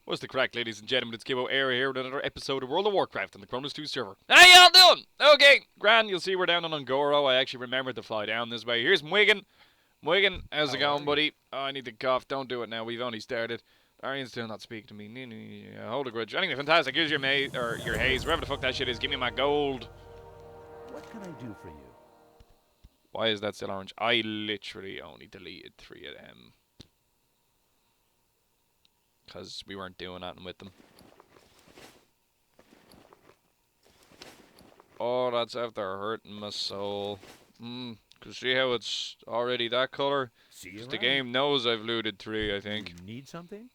What's the crack, ladies and gentlemen? It's Gibboeire here with another episode of World of Warcraft on the Kronos 2 server. How y'all doing? Okay, grand. You'll see we're down on Ungoro. I actually remembered to fly down this way. Here's Mwigan. Mwigan, how's it going, buddy? Oh, I need to cough. Don't do it now. We've only started. Arian's still not speaking to me. Hold a grudge. Anyway, fantastic. Here's your your haze, wherever the fuck that shit is. Give me my gold. What can I do for you? Why is that still orange? I literally only deleted 3 of them. Because we weren't doing nothing with them. Oh, that's after hurting my soul. Cause see how it's already that color? The game knows I've looted 3, I think. You need something?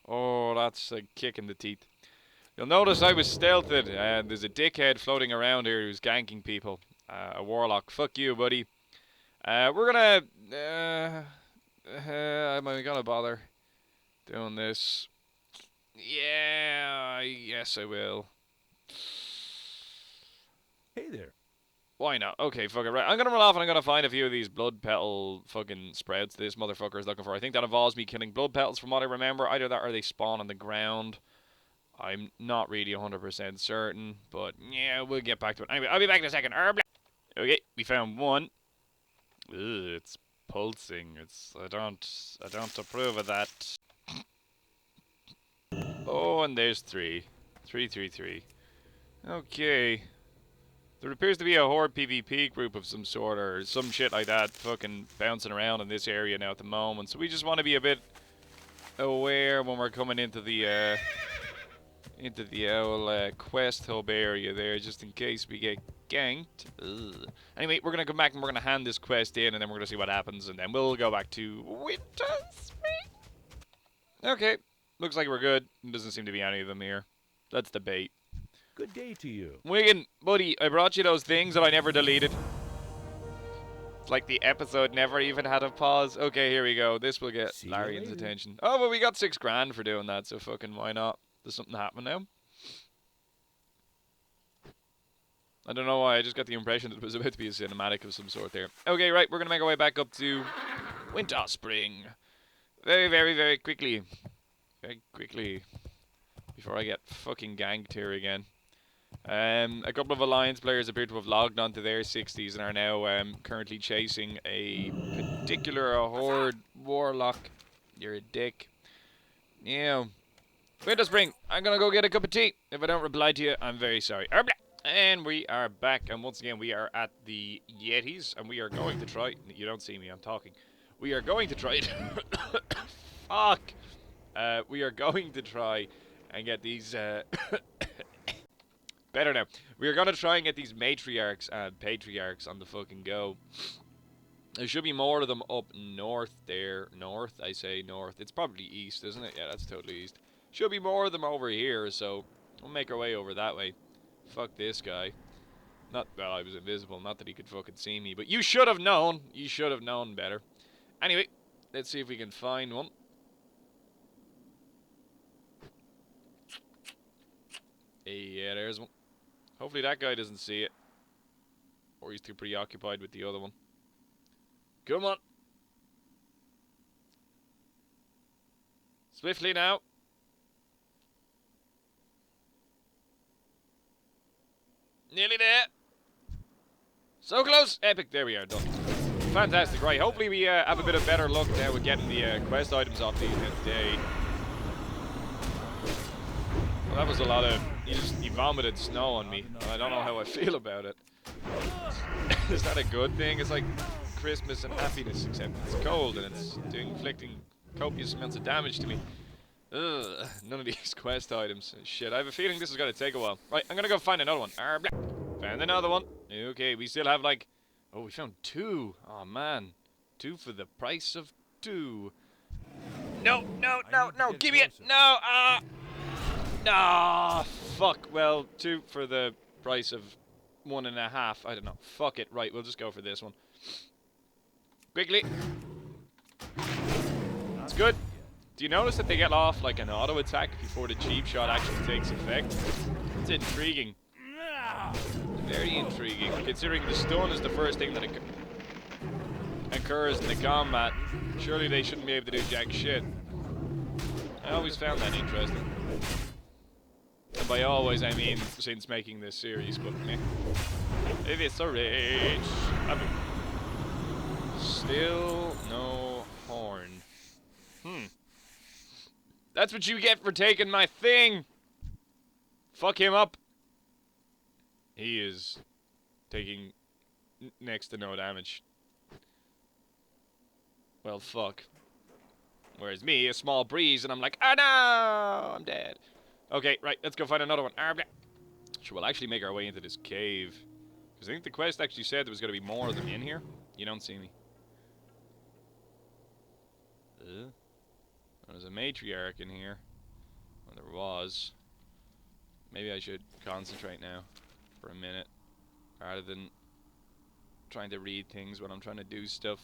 Oh, that's a kick in the teeth. You'll notice I was stealthed, and there's a dickhead floating around here who's ganking people. A warlock. Fuck you, buddy. We're gonna... am I gonna bother doing this? Yeah, yes I will. Hey there. Why not? Okay, fuck it, right. I'm gonna run off and I'm gonna find a few of these blood petal fucking spreads this motherfucker is looking for. I think that involves me killing blood petals from what I remember. Either that or they spawn on the ground. I'm not really 100% certain, but yeah, we'll get back to it. Anyway, I'll be back in a second. Okay, we found 1. Ugh, it's pulsing. I don't approve of that. Oh, and there's 3. 3. Okay. There appears to be a horde PvP group of some sort or some shit like that fucking bouncing around in this area now at the moment. So we just want to be a bit aware when we're coming into the old quest hub area there, just in case we get ganked. Ugh. Anyway, we're gonna come back and we're gonna hand this quest in, and then we're gonna see what happens, and then we'll go back to Winter Spring. Okay, looks like we're good. Doesn't seem to be any of them here. That's the bait. Good day to you. Wigan, buddy, I brought you those things that I never deleted. It's like the episode never even had a pause. Okay, here we go. This will get Larian's attention. Oh, well, we got 6 grand for doing that, so fucking why not? Does something happen now? I don't know why, I just got the impression that it was about to be a cinematic of some sort there. Okay, right, we're gonna make our way back up to Winter Spring. Very, very, very quickly. Very quickly. Before I get fucking ganked here again. A couple of Alliance players appear to have logged onto their 60s and are now currently chasing a particular horde warlock. You're a dick. Yeah. Winter Spring, I'm gonna go get a cup of tea. If I don't reply to you, I'm very sorry. And we are back, and once again we are at the Yetis, and we are going to try... You don't see me, I'm talking. We are going to try... Fuck! We are going to try and get these... Better now. We are going to try and get these matriarchs and patriarchs on the fucking go. There should be more of them up north there. North? I say north. It's probably east, isn't it? Yeah, that's totally east. Should be more of them over here, so we'll make our way over that way. Fuck this guy. Not, well, I was invisible. Not that he could fucking see me, but you should have known. You should have known better. Anyway, let's see if we can find one. Yeah, there's one. Hopefully that guy doesn't see it. Or he's too preoccupied with the other one. Come on. Swiftly now. Nearly there. So close. Epic. There we are. Done. Fantastic. Right. Hopefully we have a bit of better luck now with getting the quest items off these today. Well, that was a lot of... You vomited snow on me. I don't know how I feel about it. Is that a good thing? It's like Christmas and happiness, except it's cold and it's inflicting copious amounts of damage to me. Ugh, none of these quest items. Shit, I have a feeling this is going to take a while. Right, I'm going to go find another one. Found another one. Okay, we still have like... Oh, we found 2. Oh, man. 2 for the price of 2. No, give me it. No, Ah, fuck. Well, 2 for the price of 1.5. I don't know. Fuck it. Right, we'll just go for this one. Quickly. It's good. Do you notice that they get off like an auto attack before the cheap shot actually takes effect? It's intriguing. Very intriguing, considering the stun is the first thing that it... encouraged in the combat, surely they shouldn't be able to do jack shit. I always found that interesting. And by always, I mean since making this series, but meh. It is so rich. Still no horn. That's what you get for taking my thing! Fuck him up. He is taking next to no damage. Well, fuck. Whereas me, a small breeze, and I'm like, oh no, I'm dead. Okay, right, let's go find another one. Sure, we'll actually make our way into this cave. Because I think the quest actually said there was going to be more of them in here. You don't see me. There's a matriarch in here. Well, there was. Maybe I should concentrate now for a minute. Rather than trying to read things when I'm trying to do stuff.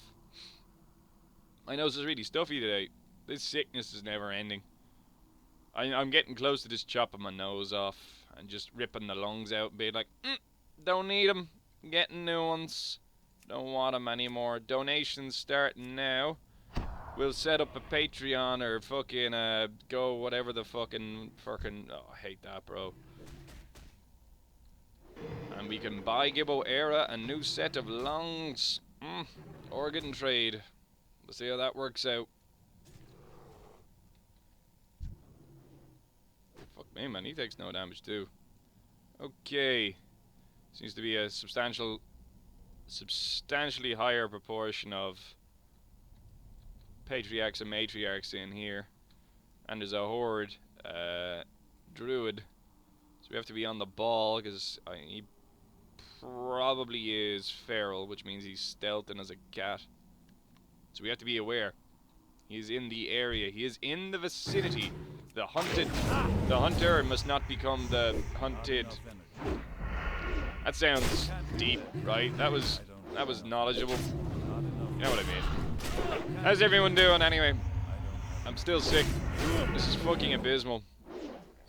My nose is really stuffy today. This sickness is never ending. I'm getting close to just chopping my nose off and just ripping the lungs out and being like, don't need them. Getting new ones. Don't want them anymore. Donations starting now. We'll set up a Patreon or fucking go whatever the fucking oh, I hate that, bro. And we can buy Gibboeire a new set of lungs. Organ trade. We'll see how that works out. Fuck me, man. He takes no damage too. Okay. Seems to be a substantially higher proportion of patriarchs and matriarchs in here. And there's a horde druid. So we have to be on the ball because he probably is feral, which means he's stealthing as a cat. So we have to be aware. He's in the area. He is in the vicinity. The hunter must not become the hunted. That sounds deep, right? That was knowledgeable. You know what I mean. How's everyone doing anyway? I'm still sick. This is fucking abysmal.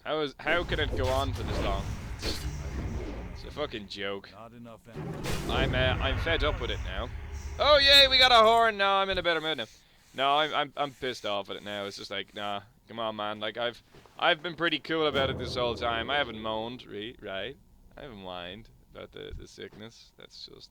How can it go on for this long? It's a fucking joke. I'm fed up with it now. Oh yay, we got a horn. No, I'm in a better mood now. No, I'm pissed off at it now. It's just like, nah, come on, man. Like I've been pretty cool about it this whole time. I haven't moaned, right? I haven't whined about the sickness. That's just.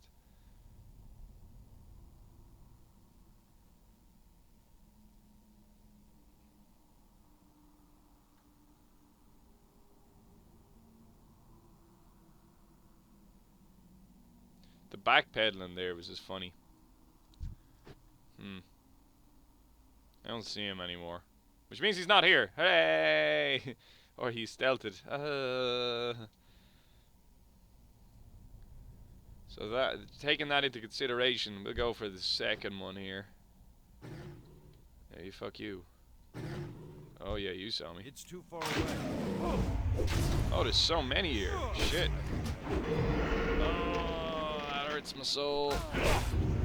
The backpedaling there was just funny. I don't see him anymore. Which means he's not here. Hey! Or he's stealthed. So that, taking that into consideration, we'll go for the second one here. Hey, fuck you. Oh yeah, you saw me. It's too far away. Oh, there's so many here. Shit. Oh, that hurts my soul.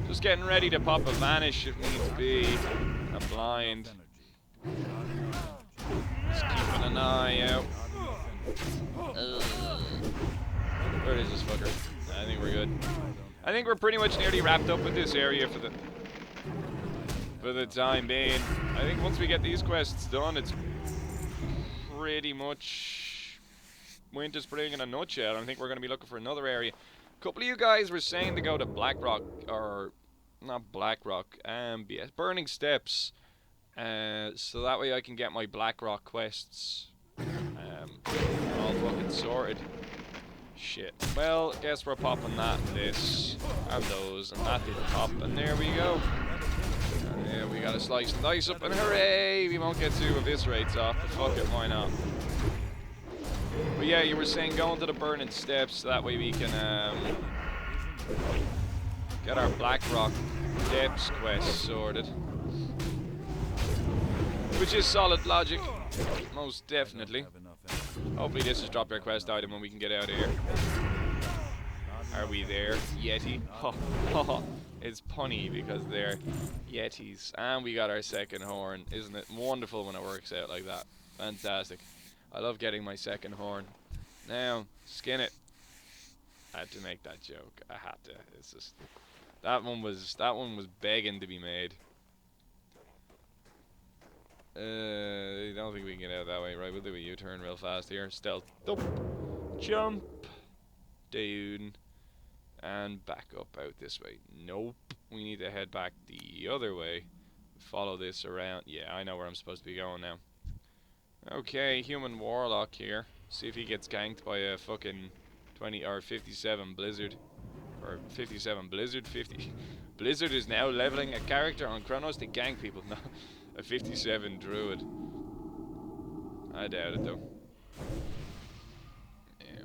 Just getting ready to pop a vanish if needs be. I'm blind. Just keeping an eye out. Where is this fucker? I think we're good. I think we're pretty much nearly wrapped up with this area for the time being. I think once we get these quests done, it's pretty much Winter Spring in a nutshell. I think we're going to be looking for another area. A couple of you guys were saying to go to Blackrock, or not Blackrock, BS, Burning Steps, so that way I can get my Blackrock quests all fucking sorted. Shit. Well, guess we're popping that, this, and those, and that didn't pop, and there we go. Yeah, we got a slice and dice up, and hooray! We won't get 2 eviscerates off, but fuck it, why not? But yeah, you were saying going to the Burning Steps, so that way we can get our Blackrock Depths quest sorted. Which is solid logic, most definitely. Hopefully this has dropped our quest item and we can get out of here. Are we there? Yeti? It's punny because they're Yetis. And we got our second horn. Isn't it wonderful when it works out like that? Fantastic. I love getting my second horn. Now, skin it. I had to make that joke. I had to. It's just That one was begging to be made. I don't think we can get out that way, right? We'll do a U-turn real fast here. Stealth. Up. Jump. Down. And back up out this way. Nope. We need to head back the other way. Follow this around. Yeah, I know where I'm supposed to be going now. Okay, human warlock here. See if he gets ganked by a fucking 20 or 57 blizzard. Or 57 blizzard. 50. Blizzard is now leveling a character on Kronos to gank people. No, a 57 druid. I doubt it though. Yeah,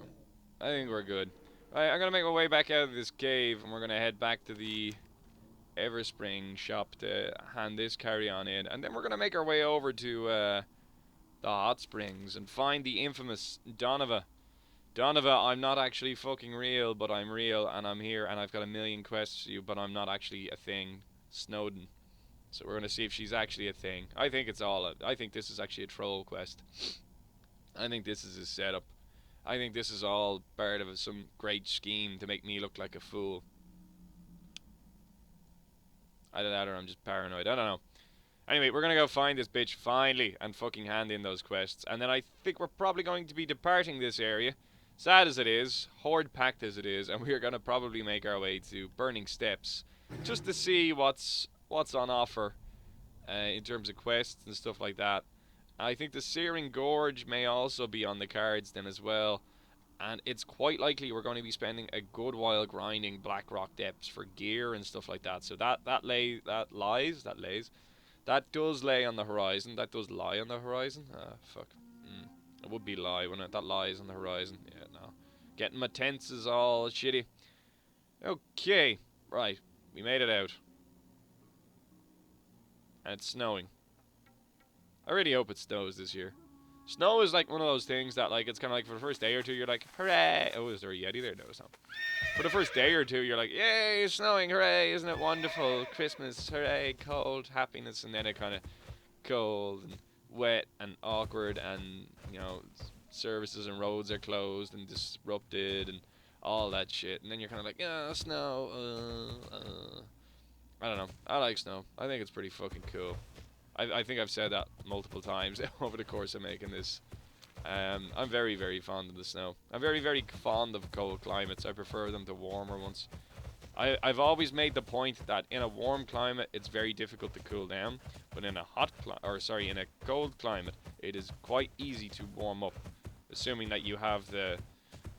I think we're good. Right, I'm gonna make my way back out of this cave, and we're gonna head back to the Everspring shop to hand this carry-on in, and then we're gonna make our way over to the hot springs and find the infamous Donova. Donova, I'm not actually fucking real, but I'm real, and I'm here, and I've got a million quests for you, but I'm not actually a thing. Snowden. So we're gonna see if she's actually a thing. I think it's all. I think this is actually a troll quest. I think this is his setup. I think this is all part of some great scheme to make me look like a fool. Either that or I'm just paranoid. I don't know. Anyway, we're gonna go find this bitch finally and fucking hand in those quests. And then I think we're probably going to be departing this area. Sad as it is, horde packed as it is, and we're gonna probably make our way to Burning Steps just to see what's on offer in terms of quests and stuff like that. I think the Searing Gorge may also be on the cards then as well. And it's quite likely we're going to be spending a good while grinding Blackrock Depths for gear and stuff like that. So that does lay on the horizon. That does lie on the horizon. Fuck. It would be lie, wouldn't it? That lies on the horizon. Yeah, no. Getting my tents is all shitty. Okay, right. We made it out. And it's snowing. I really hope it snows this year. Snow is like one of those things that, like, it's kind of like for the first day or two, you're like, hooray! Oh, is there a Yeti there? No, it's not. For the first day or two, you're like, yay, it's snowing, hooray, isn't it wonderful? Christmas, hooray, cold, happiness, and then it kind of cold and wet and awkward, and, you know, services and roads are closed and disrupted and all that shit. And then you're kind of like, yeah, snow, I don't know. I like snow. I think it's pretty fucking cool. I think I've said that multiple times over the course of making this. I'm very, very fond of the snow. I'm very, very fond of cold climates. I prefer them to warmer ones. I've always made the point that in a warm climate, it's very difficult to cool down. But in a in a cold climate, it is quite easy to warm up. Assuming that you have the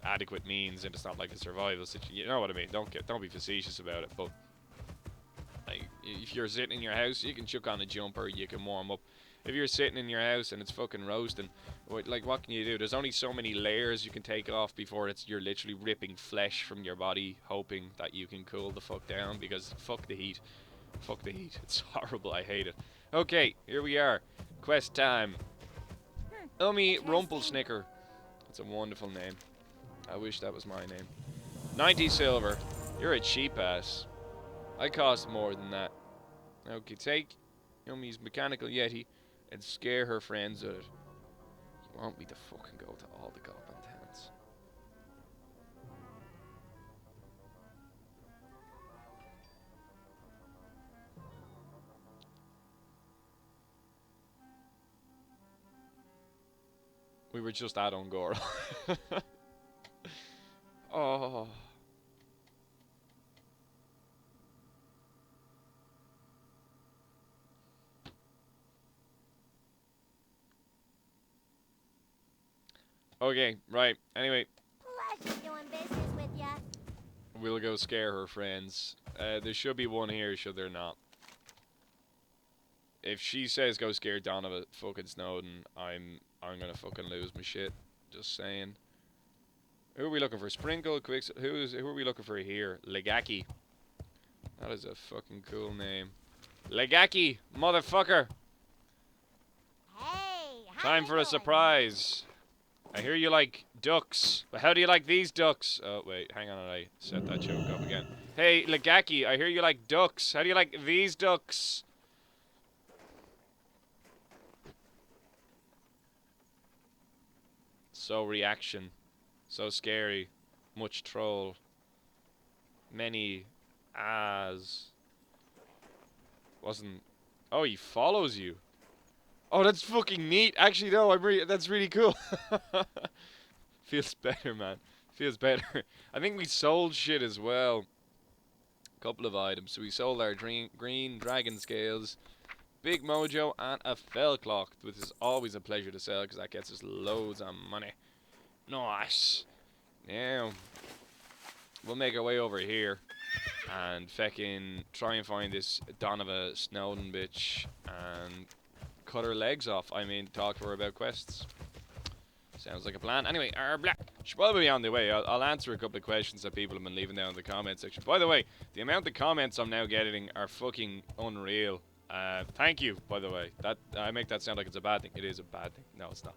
adequate means and it's not like a survival situation. You know what I mean? Don't be facetious about it, but like, if you're sitting in your house, you can chuck on a jumper, you can warm up. If you're sitting in your house and it's fucking roasting, like, what can you do? There's only so many layers you can take off before you're literally ripping flesh from your body, hoping that you can cool the fuck down, because fuck the heat. Fuck the heat. It's horrible, I hate it. Okay, here we are. Quest time. Umi Rumpelsnicker. That's a wonderful name. I wish that was my name. 90 silver. You're a cheap ass. I cost more than that. Okay, take Yumi's mechanical yeti and scare her friends with it. You want me to fucking go to all the goblin towns? We were just at Ungora. Oh. Okay, right. Anyway, Pleasure doing business with ya. we'll go scare her friends. There should be one here, should there not? If she says go scare Donovan fucking Snowden, I'm gonna fucking lose my shit. Just saying. Who are we looking for? Sprinkle, who are we looking for here? Legaki. That is a fucking cool name. Legaki, motherfucker. Hey, how Time you for a doing? surprise. I hear you like ducks. But how do you like these ducks? Oh, wait, hang on, I set that joke up again. Hey, Legaki, I hear you like ducks. How do you like these ducks? So reaction. So scary. Much troll. Many as wasn't. Oh, he follows you. Oh, that's fucking neat. Actually, no, that's really cool. Feels better, man. Feels better. I think we sold shit as well. A couple of items. So we sold our green dragon scales, big mojo, and a fell clock, which is always a pleasure to sell because that gets us loads of money. Nice. Now, we'll make our way over here and feckin' try and find this Donovan Snowden bitch and cut her legs off. I mean, talk to her about quests. Sounds like a plan. Anyway, while we're on the way, I'll answer a couple of questions that people have been leaving down in the comment section. By the way, the amount of comments I'm now getting are fucking unreal. Thank you, by the way. That I make that sound like it's a bad thing. It is a bad thing. No, it's not.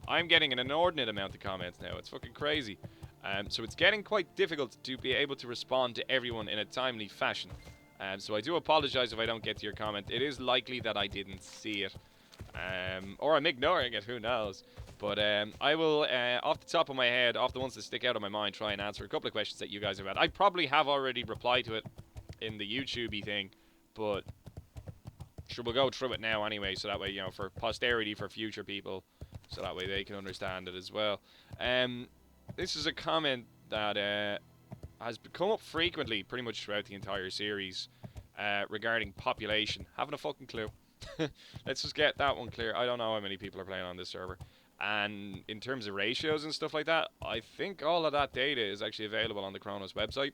I'm getting an inordinate amount of comments now. It's fucking crazy. So it's getting quite difficult to be able to respond to everyone in a timely fashion. So I do apologize if I don't get to your comment. It is likely that I didn't see it. Or I'm ignoring it, who knows. But I will, off the top of my head, off the ones that stick out of my mind, try and answer a couple of questions that you guys have had. I probably have already replied to it in the YouTube-y thing, but sure, we'll go through it now anyway, so that way, you know, for posterity, for future people, so that way they can understand it as well. This is a comment that has come up frequently, pretty much throughout the entire series, regarding population. Haven't a fucking clue. Let's just get that one clear. I don't know how many people are playing on this server. And in terms of ratios and stuff like that, I think all of that data is actually available on the Kronos website.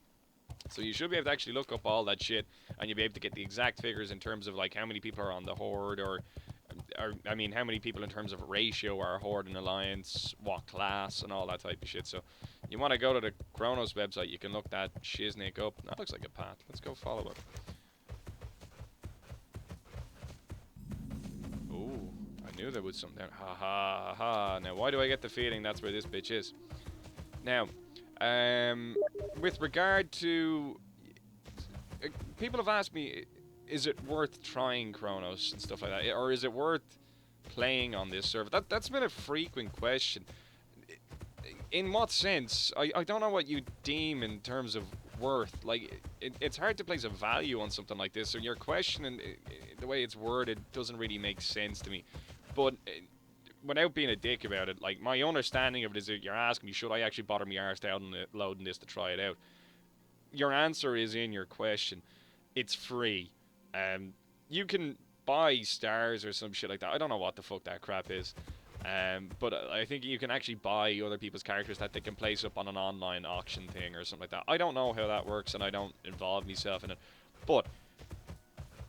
So you should be able to actually look up all that shit, and you'll be able to get the exact figures in terms of like how many people are on the Horde, or I mean how many people in terms of ratio are Horde and Alliance, what class, and all that type of shit. So you want to go to the Kronos website, you can look that shiznick up. That looks like a path. Let's go follow it. Ooh, I knew there was something there. Ha ha ha. Now, why do I get the feeling that's where this bitch is? Now, with regard to... people have asked me, is it worth trying Kronos and stuff like that? Or is it worth playing on this server? That's been a frequent question. In what sense? I don't know what you deem in terms of worth. Like, it's hard to place a value on something like this. So your question and the way it's worded doesn't really make sense to me. But without being a dick about it, like, my understanding of it is that you're asking me, should I actually bother my arse downloading this to try it out? Your answer is in your question. It's free. You can buy stars or some shit like that. I don't know what the fuck that crap is. But I think you can actually buy other people's characters that they can place up on an online auction thing or something like that. I don't know how that works, and I don't involve myself in it. But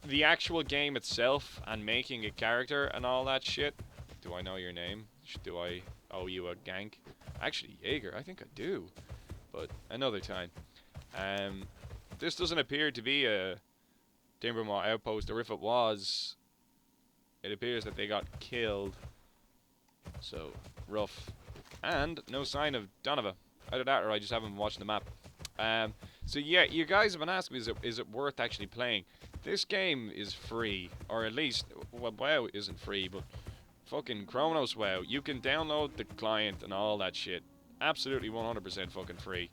the actual game itself and making a character and all that shit. Do I know your name? Do I owe you a gank? Actually, Jaeger, I think I do. But another time. This doesn't appear to be a Timbermaw outpost, or if it was, it appears that they got killed. So, rough. And no sign of Donovan. Either that or I just haven't been watching the map. So yeah, you guys have been asking me, is it worth actually playing? This game is free, or at least, well, WoW isn't free, but fucking Kronos WoW. You can download the client and all that shit. Absolutely 100% fucking free.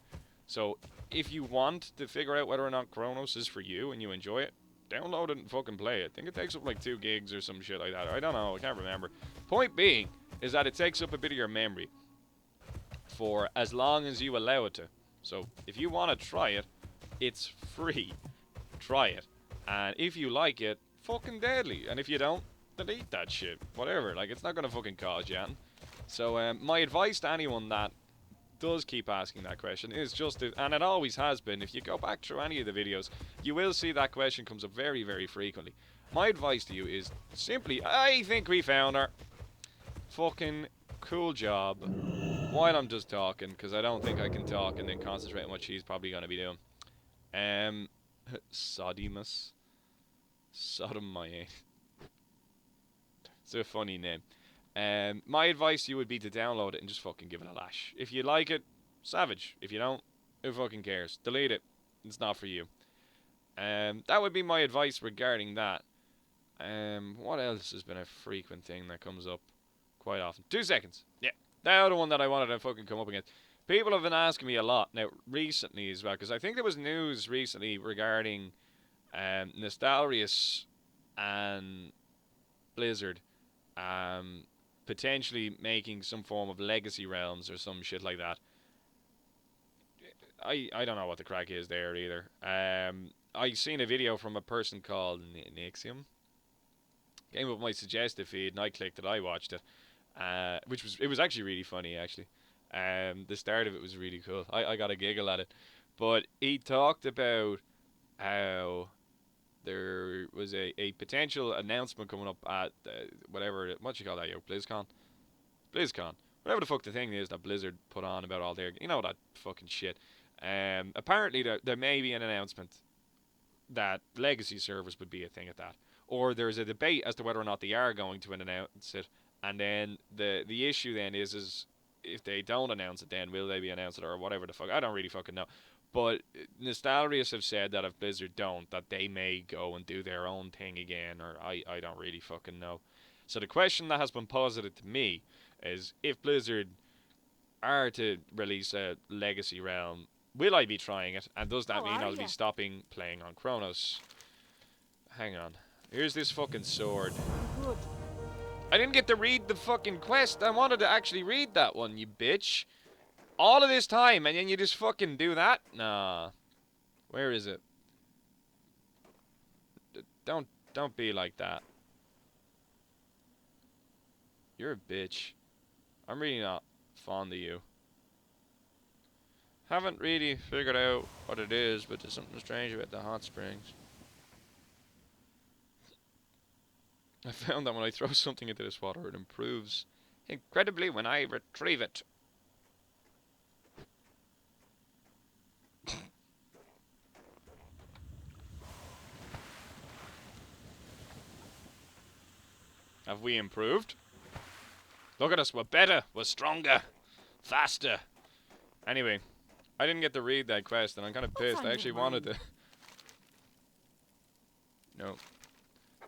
So, if you want to figure out whether or not Kronos is for you and you enjoy it, download it and fucking play it. I think it takes up like 2 gigs or some shit like that. I don't know, I can't remember. Point being, is that it takes up a bit of your memory for as long as you allow it to. So, if you want to try it, it's free. Try it. And if you like it, fucking deadly. And if you don't, delete that shit. Whatever. Like, it's not going to fucking cause you anything. So, my advice to anyone that does keep asking that question is just, and it always has been, if you go back through any of the videos, you will see that question comes up very, very frequently. My advice to you is simply, I think we found her. Fucking cool job. While I'm just talking, because I don't think I can talk and then concentrate on what she's probably going to be doing. Sodimus. Sodom my ass. It's a funny name. My advice to you would be to download it and just fucking give it a lash. If you like it, savage. If you don't, who fucking cares? Delete it. It's not for you. That would be my advice regarding that. What else has been a frequent thing that comes up quite often? 2 seconds. Yeah. The other one that I wanted to fucking come up against. People have been asking me a lot now recently as well, because I think there was news recently regarding Nostalrius and Blizzard potentially making some form of legacy realms or some shit like that. I don't know what the crack is there either. I seen a video from a person called Nixium. Came up my suggested feed and I clicked it. I watched it, it was actually really funny actually. The start of it was really cool. I got a giggle at it, but he talked about how there was a potential announcement coming up at whatever what you call that, BlizzCon, whatever the fuck the thing is that Blizzard put on about all their, you know, that fucking shit. Apparently there may be an announcement that legacy servers would be a thing at that, or there's a debate as to whether or not they are going to announce it. And then the issue then is if they don't announce it, then will they be announced it or whatever the fuck? I don't really fucking know. But Nostalrius have said that if Blizzard don't, that they may go and do their own thing again, or I don't really fucking know. So the question that has been posited to me is, if Blizzard are to release a legacy realm, will I be trying it? And does that mean I'll be stopping playing on Kronos? Hang on. Here's this fucking sword. Good. I didn't get to read the fucking quest. I wanted to actually read that one, you bitch. All of this time, and then you just fucking do that? Nah. Where is it? Don't be like that. You're a bitch. I'm really not fond of you. Haven't really figured out what it is, but there's something strange about the hot springs. I found that when I throw something into this water, it improves incredibly when I retrieve it. Have we improved? Look at us, we're better, we're stronger, faster. Anyway, I didn't get to read that quest and I'm kind of pissed. I actually wanted to. No.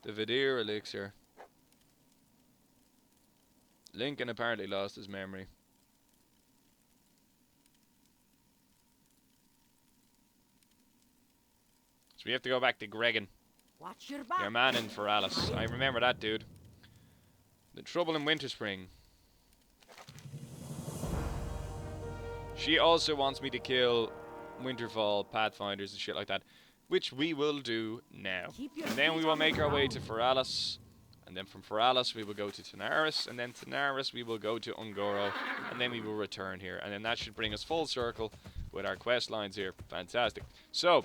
The Vidir elixir. Lincoln apparently lost his memory. So we have to go back to Gregan. Watch your back. Your man in Feralis. I remember that dude. The trouble in Winterspring. She also wants me to kill Winterfall Pathfinders and shit like that, which we will do now. And then we will make our way to Feralis, and then from Feralis we will go to Tanaris, and then Tanaris we will go to Ungoro, and then we will return here, and then that should bring us full circle with our quest lines here. Fantastic. So,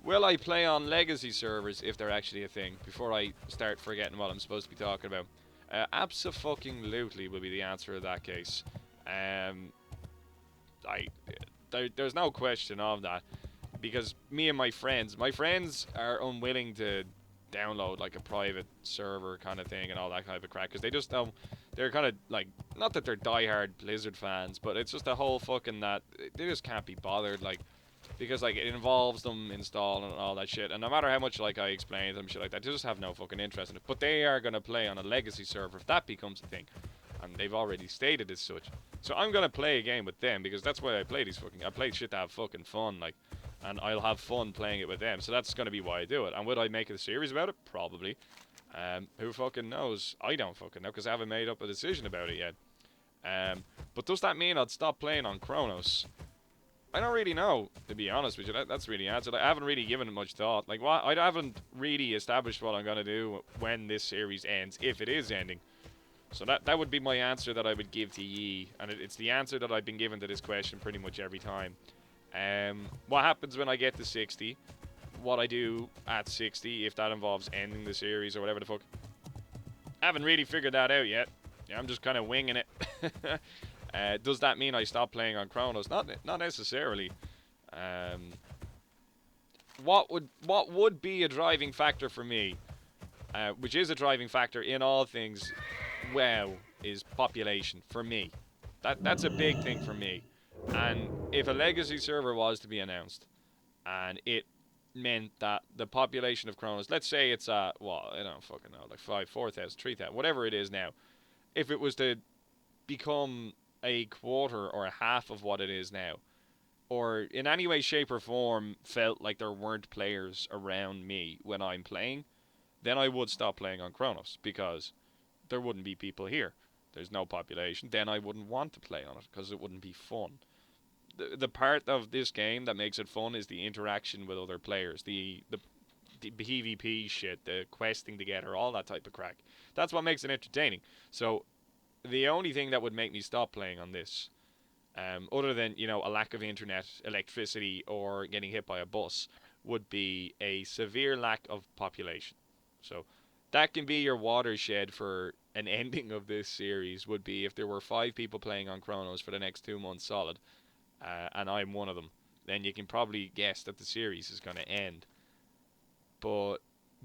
will I play on legacy servers if they're actually a thing, before I start forgetting what I'm supposed to be talking about? Abso-fucking-lutely will be the answer in that case. There's no question of that, because me and my friends are unwilling to download like a private server kind of thing and all that kind of crap, because they just don't. They're kind of like, not that they're diehard Blizzard fans, but it's just a whole fucking that they just can't be bothered, like, because like it involves them installing and all that shit, and no matter how much like I explain to them shit like that, they just have no fucking interest in it. But they are gonna play on a legacy server if that becomes a thing, and they've already stated as such. So I'm gonna play a game with them, because that's why I play these fucking. I play shit to have fucking fun, like, and I'll have fun playing it with them. So that's gonna be why I do it. And would I make a series about it? Probably. Who fucking knows? I don't fucking know, because I haven't made up a decision about it yet. But does that mean I'd stop playing on Kronos? I don't really know, to be honest with you. That's really answered. I haven't really given it much thought. Like, what? I haven't really established what I'm gonna do when this series ends, if it is ending. So that would be my answer that I would give to ye, and it's the answer that I've been given to this question pretty much every time. What happens when I get to 60? What I do at 60, if that involves ending the series or whatever the fuck. I haven't really figured that out yet. Yeah, I'm just kind of winging it. Does that mean I stop playing on Kronos? Not necessarily. What would be a driving factor for me, which is a driving factor in all things WoW, is population for me. That's a big thing for me. And if a legacy server was to be announced, and it meant that the population of Kronos, let's say it's at, well, I don't fucking know, like 4,000, 3,000, whatever it is now. If it was to become a quarter or a half of what it is now, or in any way, shape, or form felt like there weren't players around me when I'm playing, then I would stop playing on Kronos because there wouldn't be people here. There's no population. Then I wouldn't want to play on it because it wouldn't be fun. The part of this game that makes it fun is the interaction with other players, the PvP shit, the questing together, all that type of crack. That's what makes it entertaining. So the only thing that would make me stop playing on this, other than a lack of internet, electricity, or getting hit by a bus, would be a severe lack of population. So that can be your watershed for an ending of this series. Would be if there were 5 people playing on Kronos for the next 2 months solid, and I'm one of them. Then you can probably guess that the series is going to end. But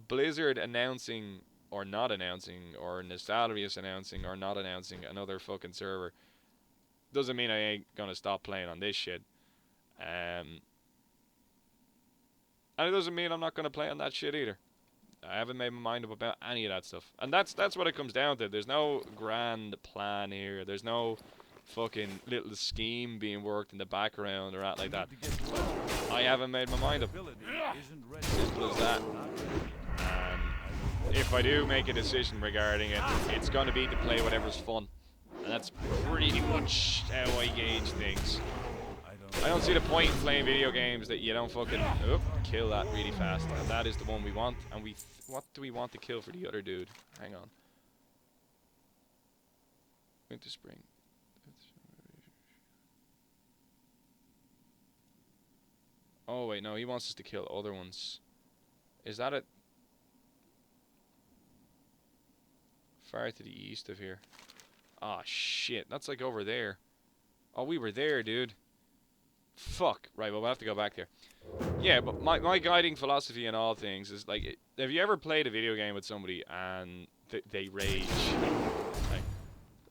Blizzard announcing or not announcing, or Nostalrius announcing or not announcing another fucking server doesn't mean I ain't gonna stop playing on this shit. And it doesn't mean I'm not gonna play on that shit either. I haven't made my mind up about any of that stuff. And that's what it comes down to. There's no grand plan here. There's no fucking little scheme being worked in the background or at like that. I haven't made my mind up. Simple as that. If I do make a decision regarding it, it's going to be to play whatever's fun. And that's pretty much how I gauge things. I don't see the point in playing video games that you don't fucking kill that really fast. And that is the one we want. And what do we want to kill for the other dude? Hang on. Winter Spring. Oh wait, no, he wants us to kill other ones. Is that it? Far to the east of here. Ah, shit. That's like over there. Oh, we were there, dude. Fuck. Right, well, we'll have to go back there. Yeah, but my guiding philosophy in all things is, like, have you ever played a video game with somebody and they rage? Like,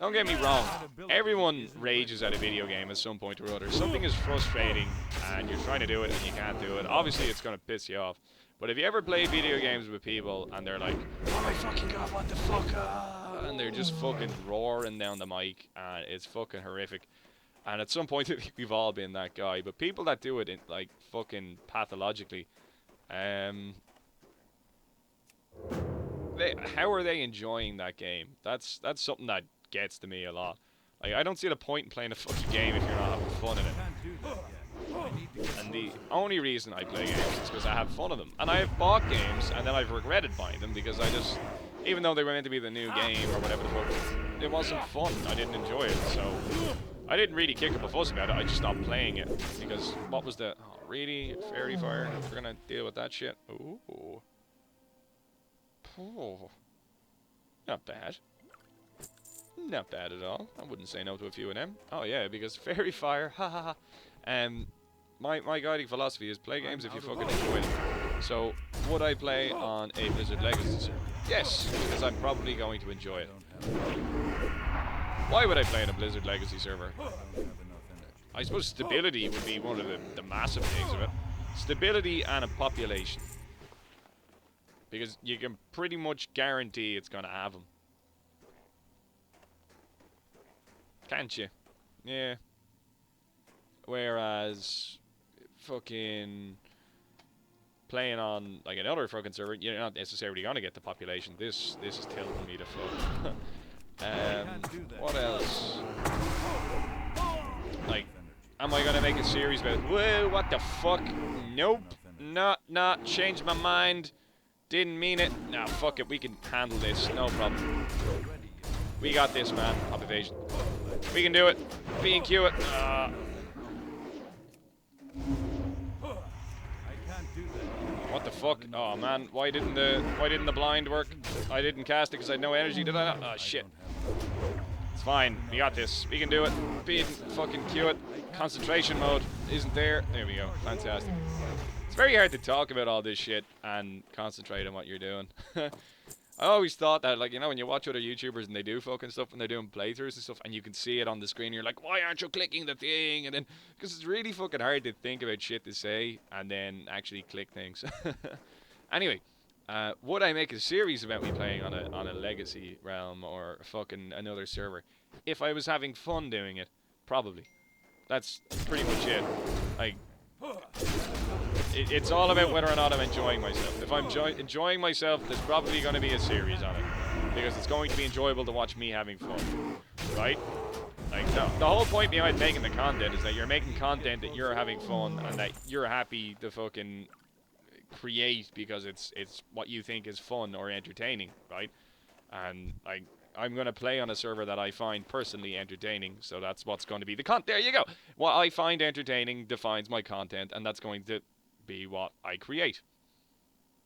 don't get me wrong. Everyone rages at a video game at some point or other. Something is frustrating and you're trying to do it and you can't do it. Obviously, it's going to piss you off. But if you ever play video games with people and they're like, oh my fucking god, what the fuck? And they're just fucking roaring down the mic and it's fucking horrific. And at some point, we've all been that guy. But people that do it, like, fucking pathologically, how are they enjoying that game? That's something that gets to me a lot. Like, I don't see the point in playing a fucking game if you're not having fun in it. And the only reason I play games is because I have fun in them. And I have bought games, and then I've regretted buying them because I just, even though they were meant to be the new game or whatever the fuck, it wasn't fun. I didn't enjoy it, so I didn't really kick up a fuss about it. I just stopped playing it because what was the? Oh, really? Fairy fire? We're gonna deal with that shit. Ooh. Oh. Not bad. Not bad at all. I wouldn't say no to a few of them. Oh yeah, because fairy fire. Ha ha ha. My guiding philosophy is play games if you fucking enjoy them. So would I play on a Blizzard Legacy server? Yes, because I'm probably going to enjoy it. Why would I play in a Blizzard Legacy server? I suppose stability would be one of the massive things of it. Stability and a population. Because you can pretty much guarantee it's going to have them. Can't you? Yeah. Whereas fucking playing on like another fucking server, you're not necessarily going to get the population. This is tilting me to fuck. What else? Like, am I gonna make a series about, whoa, what the fuck? Nope. Not changed my mind. Didn't mean it. Nah, fuck it, we can handle this, no problem. We got this, man. Hop evasion. We can do it. B&Q it. What the fuck? Oh man, why didn't the blind work? I didn't cast it because I had no energy, did I not? Oh shit. It's fine. We got this. We can do it. Fucking Q it. Concentration mode isn't there. There we go. Fantastic. It's very hard to talk about all this shit and concentrate on what you're doing. I always thought that, like, you know, when you watch other YouTubers and they do fucking stuff and they're doing playthroughs and stuff and you can see it on the screen, you're like, why aren't you clicking the thing? And then, because it's really fucking hard to think about shit to say and then actually click things. Anyway, Would I make a series about me playing on a legacy realm or fucking another server? If I was having fun doing it, probably. That's pretty much it. Like, it's all about whether or not I'm enjoying myself. If I'm enjoying myself, there's probably going to be a series on it. Because it's going to be enjoyable to watch me having fun. Right? Like, the whole point behind making the content is that you're making content that you're having fun and that you're happy to fucking create because it's what you think is fun or entertaining, right? And like, I'm going to play on a server that I find personally entertaining, so that's what's going to be the content. There you go. What I find entertaining defines my content, and that's going to be what I create.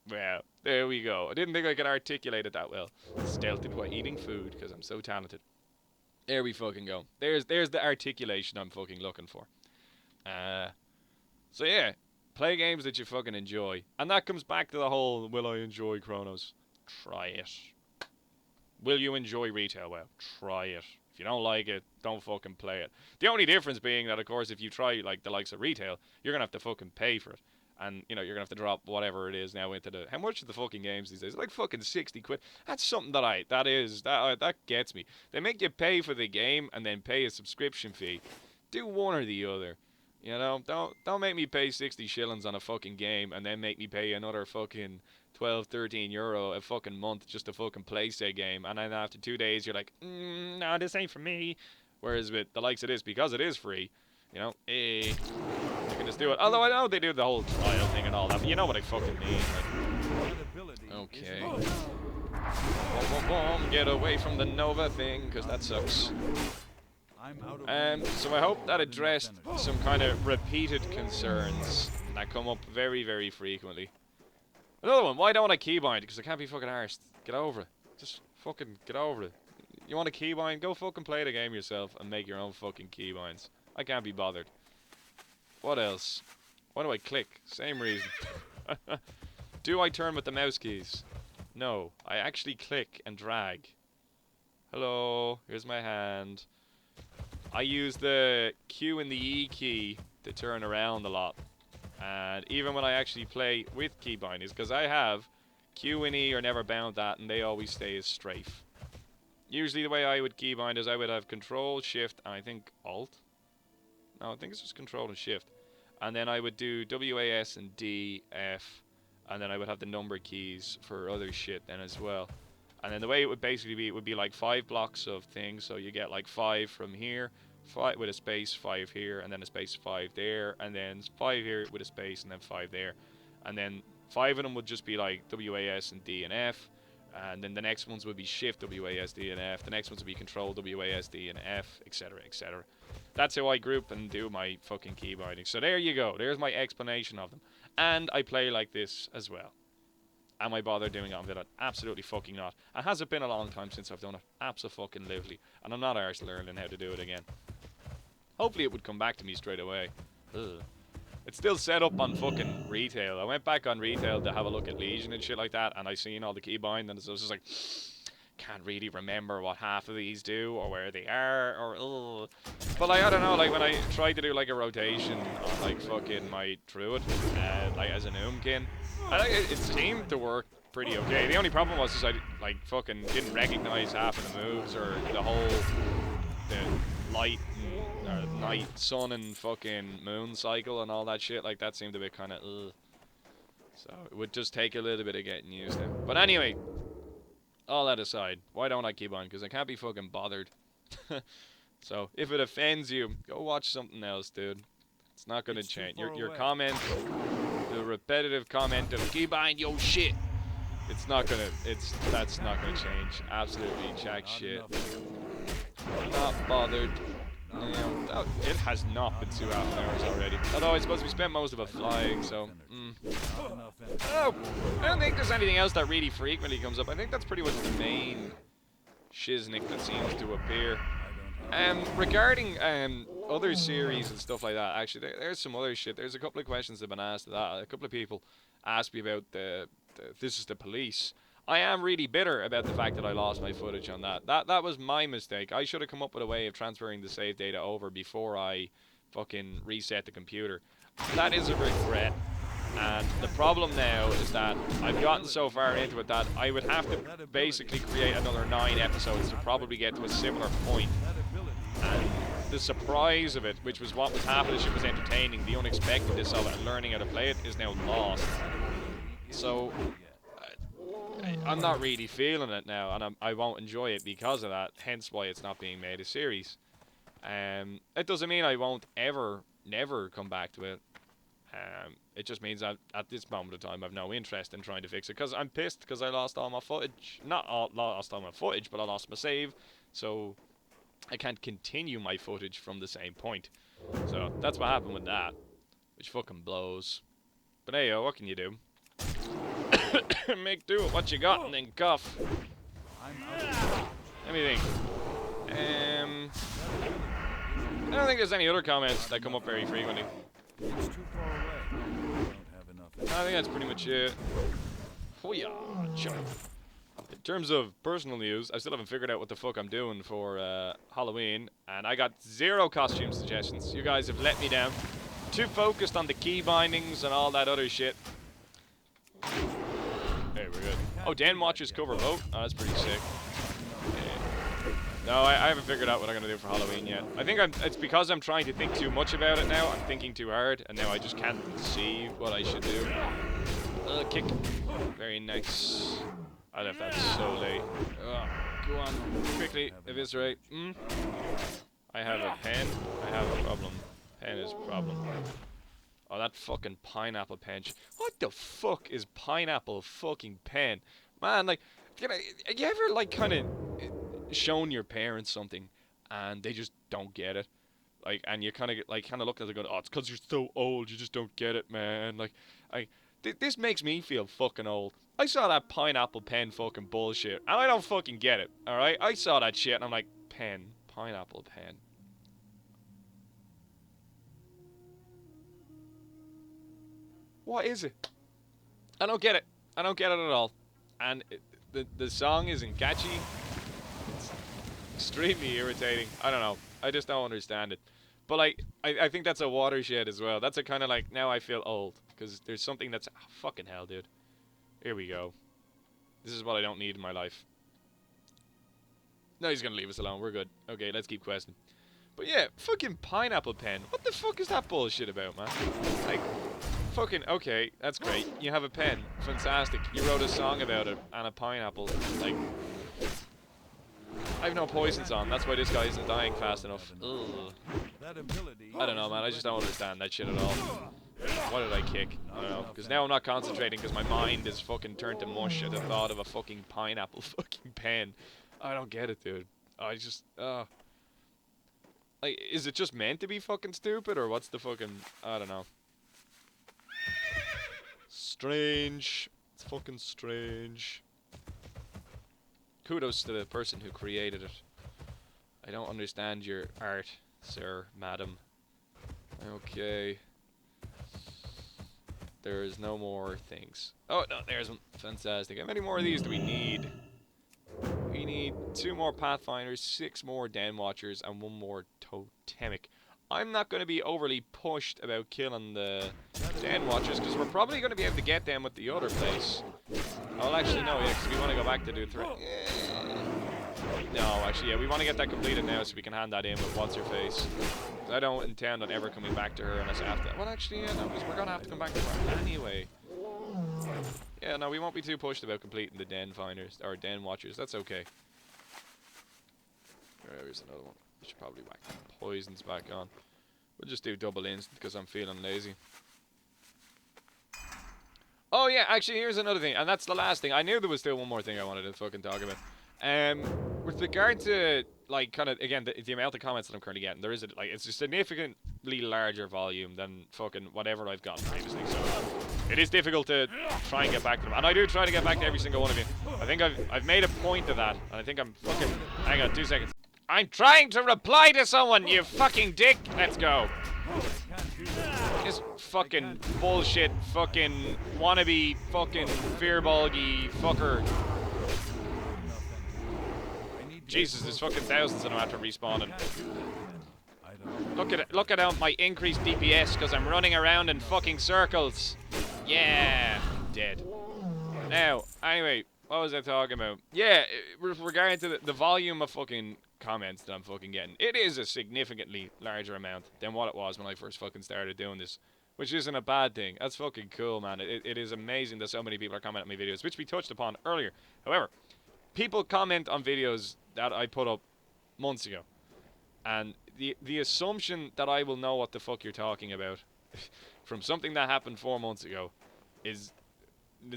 Well, there we go. I didn't think I could articulate it that well. Stealth it while eating food, because I'm so talented. There we fucking go. There's the articulation I'm fucking looking for. So yeah, play games that you fucking enjoy. And that comes back to the whole, will I enjoy Kronos? Try it. Will you enjoy retail? Well, try it. If you don't like it, don't fucking play it. The only difference being that, of course, if you try like the likes of retail, you're gonna have to fucking pay for it. And, you know, you're gonna have to drop whatever it is now into the... How much are the fucking games these days? Like fucking 60 quid. That's something that gets me. They make you pay for the game and then pay a subscription fee. Do one or the other. You know, don't make me pay 60 shillings on a fucking game and then make me pay another fucking 12, 13 euro a fucking month just to fucking play said game. And then after 2 days, you're like, no, this ain't for me. Whereas with the likes of this, because it is free, you know, you can just do it. Although I know they do the whole trial thing and all that, but you know what I fucking mean. Like, okay. Get away from the Nova thing, because that sucks. So I hope that addressed some kind of repeated concerns that come up very, very frequently. Another one, why don't I keybind? Because I can't be fucking arsed. Get over it. Just fucking get over it. You want a keybind? Go fucking play the game yourself and make your own fucking keybinds. I can't be bothered. What else? Why do I click? Same reason. Do I turn with the mouse keys? No. I actually click and drag. Hello. Here's my hand. I use the Q and the E key to turn around a lot. And even when I actually play with key bindings, because I have Q and E are never bound that and they always stay as strafe. Usually the way I would keybind is I would have Control, Shift, and I think Alt. No, I think it's just Control and Shift. And then I would do WAS and D, F, and then I would have the number keys for other shit then as well. And then the way it would basically be, it would be like 5 blocks of things. So you get like 5 from here, 5 with a space, 5 here, and then a space 5 there, and then 5 here with a space, and then 5 there. And then 5 of them would just be like WAS and D and F. And then the next ones would be Shift, WAS, D and F. The next ones would be Control, WAS, D and F, etc., etc. That's how I group and do my fucking key binding. So there you go. There's my explanation of them. And I play like this as well. Am I bothered doing it on Villa? Absolutely fucking not. And has it been a long time since I've done it? Abso-fucking-lively. And I'm not arsed learning how to do it again. Hopefully it would come back to me straight away. Ugh. It's still set up on fucking retail. I went back on retail to have a look at Legion and shit like that, and I seen all the keybind, and so I was just like, can't really remember what half of these do, or where they are, or ugh. But like, I don't know, like when I tried to do like a rotation on like fucking my Druid, like as an Oomkin, I think it seemed to work pretty okay. The only problem was I like fucking didn't recognize half of the moves, or the whole light and night, sun and fucking moon cycle and all that shit. Like that seemed a bit kind of ugh. So it would just take a little bit of getting used to. But anyway, all that aside, why don't I keep on? Because I can't be fucking bothered. So if it offends you, go watch something else, dude. It's not gonna change. Your comment, the repetitive comment of keybind your shit. It's not gonna. That's not gonna change. Absolutely jack shit. Not bothered. It has not been 2.5 hours already. Although I suppose we spent most of it flying, so... Oh, I don't think there's anything else that really frequently comes up. I think that's pretty much the main shiznick that seems to appear. Regarding other series and stuff like that, actually, there's some other shit. There's a couple of questions that have been asked of that. A couple of people asked me about This Is the Police. I am really bitter about the fact that I lost my footage on that. That was my mistake. I should have come up with a way of transferring the save data over before I fucking reset the computer. That is a regret. And the problem now is that I've gotten so far into it that I would have to basically create another 9 episodes to probably get to a similar point. And the surprise of it, which was what was half of the shit was entertaining, the unexpectedness of it and learning how to play it is now lost. So I'm not really feeling it now, and I won't enjoy it because of that, hence why it's not being made a series. It doesn't mean I won't never come back to it. It just means that at this moment of time I've no interest in trying to fix it, because I'm pissed because I lost all my footage. Lost all my footage, but I lost my save, so I can't continue my footage from the same point. So that's what happened with that, which fucking blows. But hey, what can you do? Make do with what you got and then cuff. Let me think. I don't think there's any other comments that come up very frequently. It's too far away. Don't have enough. I think that's pretty much it. Oh yeah, in terms of personal news, I still haven't figured out what the fuck I'm doing for Halloween, and I got 0 costume suggestions. You guys have let me down. Too focused on the key bindings and all that other shit. Hey, we're good. Oh, Dan watches cover vote. Oh, that's pretty sick. No, I haven't figured out what I'm gonna do for Halloween yet. I think it's because I'm trying to think too much about it now. I'm thinking too hard, and now I just can't see what I should do. Kick. Very nice. I left that so late. Go on, quickly, eviscerate. I have a pen. I have a problem. Pen is a problem. Oh, that fucking pineapple pen. What the fuck is pineapple fucking pen? Man, like, you ever, like, kind of shown your parents something and they just don't get it, like, and you kind of look at it going, oh, it's because you're so old, you just don't get it, man. Like, this makes me feel fucking old. I saw that pineapple pen fucking bullshit and I don't fucking get it. All right, I saw that shit and I'm like, pineapple pen. What is it? I don't get it. I don't get it at all. And the song isn't catchy. It's extremely irritating. I don't know. I just don't understand it. But like, I think that's a watershed as well. That's a kind of like, now I feel old. Because there's something that's... Oh, fucking hell, dude. Here we go. This is what I don't need in my life. No, he's going to leave us alone. We're good. Okay, let's keep questing. But yeah, fucking pineapple pen. What the fuck is that bullshit about, man? Like... Fucking, okay, that's great. You have a pen. Fantastic. You wrote a song about it and a pineapple. Like, I have no poisons on. That's why this guy isn't dying fast enough. Ugh. I don't know, man. I just don't understand that shit at all. What did I kick? I don't know. Because now I'm not concentrating because my mind is fucking turned to mush at the thought of a fucking pineapple fucking pen. I don't get it, dude. I just, like, is it just meant to be fucking stupid or what's the fucking, I don't know. Strange. It's fucking strange. Kudos to the person who created it. I don't understand your art, sir, madam. Okay. There's no more things. Oh, no, there's one. Fantastic. How many more of these do we need? We need 2 more Pathfinders, 6 more Den Watchers, and 1 more Totemic. I'm not going to be overly pushed about killing the Den Watchers, because we're probably going to be able to get them with the other place. Well, actually, no, yeah, because we want to go back to do 3. No, actually, yeah, we want to get that completed now so we can hand that in with What's-Her-Face. I don't intend on ever coming back to her unless I have to. Well, actually, yeah, no, because we're going to have to come back to her anyway. Yeah, no, we won't be too pushed about completing the Den Finders, or Den Watchers. That's okay. There's another one. We should probably whack poisons back on. We'll just do double instant because I'm feeling lazy. Oh yeah, actually here's another thing, and that's the last thing. I knew there was still one more thing I wanted to fucking talk about. With regard to, like, kind of, again, the amount of comments that I'm currently getting, there is it's a significantly larger volume than fucking whatever I've gotten previously, so it is difficult to try and get back to them. And I do try to get back to every single one of you. I think I've made a point of that, and I think I'm fucking... Hang on, 2 seconds. I'm trying to reply to someone, you fucking dick! Let's go. This fucking bullshit fucking wannabe fucking fearbalgy fucker. Jesus, there's fucking thousands of them after respawning. Look at my increased DPS because I'm running around in fucking circles. Yeah, dead. Now, anyway, what was I talking about? Yeah, with regard to the volume of fucking comments that I'm fucking getting, it is a significantly larger amount than what it was when I first fucking started doing this, which isn't a bad thing. That's fucking cool, man. It is amazing that so many people are commenting on my videos, which we touched upon earlier. However, people comment on videos that I put up months ago, and the assumption that I will know what the fuck you're talking about from something that happened 4 months ago is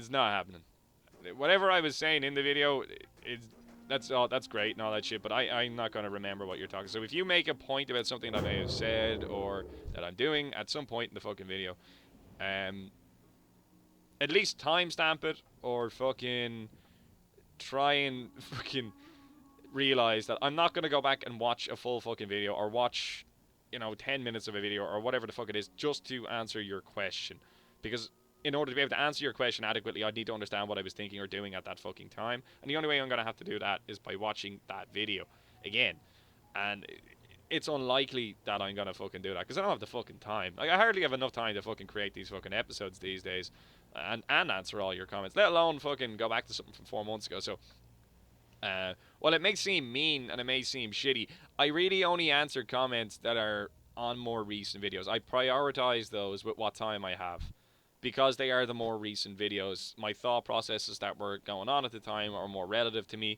not happening. Whatever I was saying in the video, that's great and all that shit, but I'm not going to remember what you're talking. So if you make a point about something that I may have said or that I'm doing at some point in the fucking video, at least timestamp it or fucking try and fucking realize that I'm not going to go back and watch a full fucking video or watch, 10 minutes of a video or whatever the fuck it is just to answer your question. Because in order to be able to answer your question adequately, I'd need to understand what I was thinking or doing at that fucking time. And the only way I'm going to have to do that is by watching that video again. And it's unlikely that I'm going to fucking do that because I don't have the fucking time. Like, I hardly have enough time to fucking create these fucking episodes these days and answer all your comments, let alone fucking go back to something from 4 months ago. So, well, it may seem mean and it may seem shitty. I really only answer comments that are on more recent videos. I prioritize those with what time I have because they are the more recent videos. My thought processes that were going on at the time are more relative to me,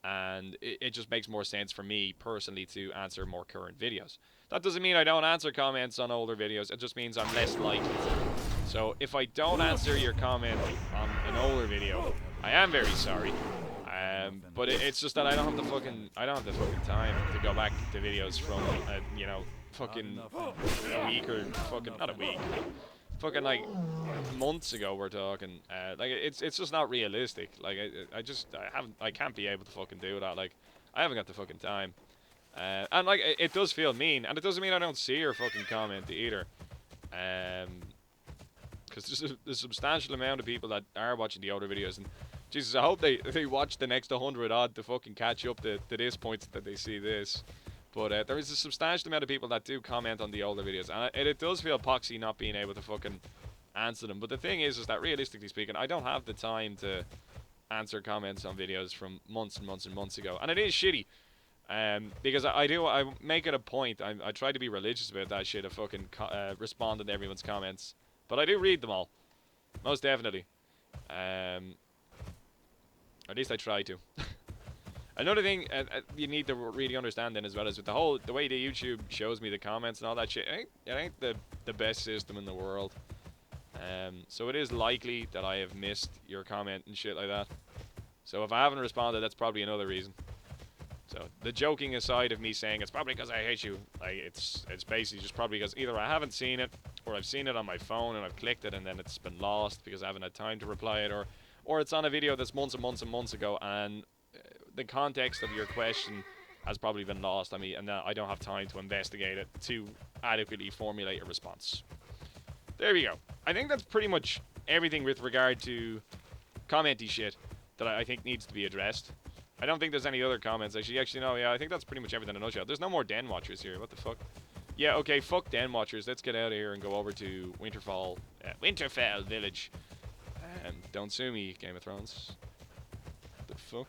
and it just makes more sense for me personally to answer more current videos. That doesn't mean I don't answer comments on older videos. It just means I'm less likely to. So if I don't answer your comment on an older video, I am very sorry. But it's just that I don't have the fucking time to go back to videos from fucking a week or fucking not a week, fucking like months ago. We're talking like it's just not realistic. Like I can't be able to fucking do that. Like I haven't got the fucking time. And like it does feel mean, and it doesn't mean I don't see your fucking comment either. Because there's a substantial amount of people that are watching the older videos, and Jesus, I hope they watch the next 100 odd to fucking catch up to this point that they see this. But there is a substantial amount of people that do comment on the older videos, and it does feel poxy not being able to fucking answer them. But the thing is that realistically speaking, I don't have the time to answer comments on videos from months and months and months ago, and it is shitty. Because I make it a point. I try to be religious about that shit of fucking responding to everyone's comments, but I do read them all, most definitely. Or at least I try to. Another thing you need to really understand then as well is with the way the YouTube shows me the comments and all that shit, it ain't the best system in the world. So it is likely that I have missed your comment and shit like that. So if I haven't responded, that's probably another reason. So the joking aside of me saying it's probably because I hate you, like it's basically just probably because either I haven't seen it, or I've seen it on my phone and I've clicked it and then it's been lost because I haven't had time to reply it, or it's on a video that's months and months and months ago, and the context of your question has probably been lost on me, and I don't have time to investigate it to adequately formulate a response. There we go. I think that's pretty much everything with regard to commenty shit that I think needs to be addressed. I don't think there's any other comments. Actually, no, yeah, I think that's pretty much everything in a nutshell. There's no more Den Watchers here. What the fuck? Yeah, okay, fuck Den Watchers. Let's get out of here and go over to Winterfell Village. Don't sue me, Game of Thrones. What the fuck?